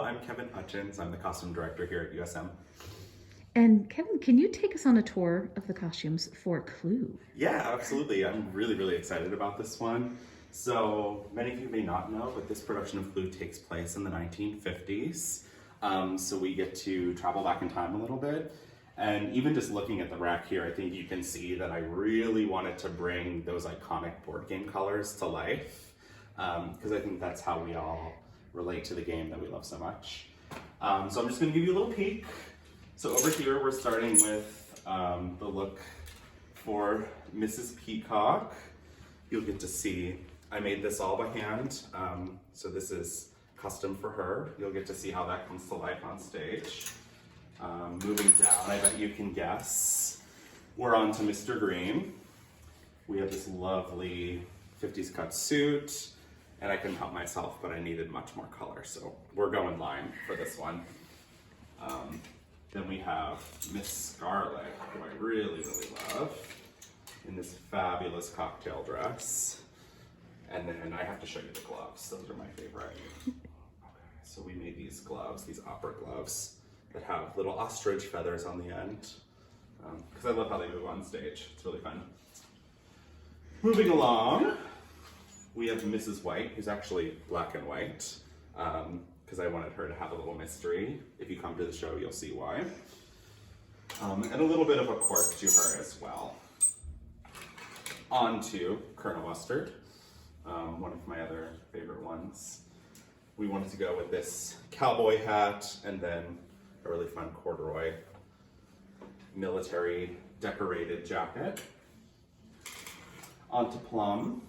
I'm Kevin Hutchins. I'm the costume director here at USM. And Kevin, can you take us on a tour of the costumes for Clue? Yeah, absolutely. I'm really excited about this one. So many of you may not know, but this production of Clue takes place in the 1950s. So we get to travel back in time a little bit. And even just looking at the rack here, I think you can see that I really wanted to bring those iconic board game colors to life. Because I think that's how we all relate to the game that we love so much. So I'm just going to give you a little peek. So over here we're starting with the look for Mrs. Peacock. You'll get to see, I made this all by hand. So this is custom for her. You'll get to see how that comes to life on stage. Moving down, I bet you can guess. We're on to Mr. Green. We have this lovely 50s cut suit. And I couldn't help myself, but I needed much more color, so we're going line for this one. Then we have Miss Scarlet, who I really love, in this fabulous cocktail dress. And then I have to show you the gloves. Those are my favorite. Okay, so we made these gloves, these opera gloves, that have little ostrich feathers on the end, because I love how they move on stage. It's really fun. Moving along, we have Mrs. White, who's actually black and white, because I wanted her to have a little mystery. If you come to the show, you'll see why. And a little bit of a quirk to her as well. On to Colonel Mustard, one of my other favorite ones. We wanted to go with this cowboy hat and then a really fun corduroy military decorated jacket. On to Plum.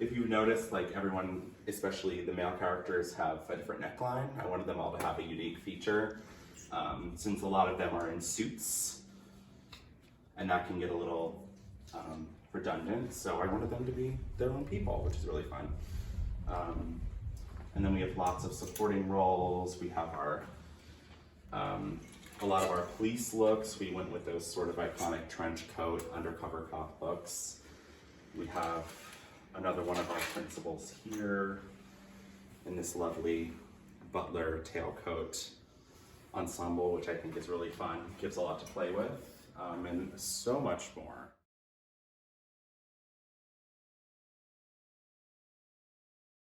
If you notice, like everyone, especially the male characters, have a different neckline. I wanted them all to have a unique feature, since a lot of them are in suits, and that can get a little redundant. So I wanted them to be their own people, which is really fun. And then we have lots of supporting roles. We have our a lot of our police looks. We went with those sort of iconic trench coat, undercover cop looks. We have another one of our principals here in this lovely butler tailcoat ensemble, which I think is really fun, gives a lot to play with, and so much more.